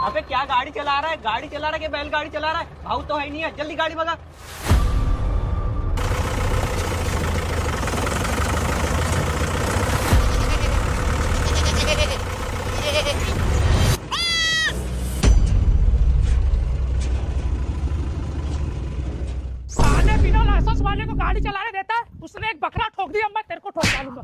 अबे क्या गाड़ी चला रहा है? गाड़ी चला रहा है कि बैलगाड़ी चला रहा है? भाव तो है ही नहीं है, जल्दी गाड़ी भगा। साले बिना लाइसेंस वाले को गाड़ी चलाने देता है? उसने एक बकरा ठोक दिया, मैं तेरे को ठोक डालूंगा।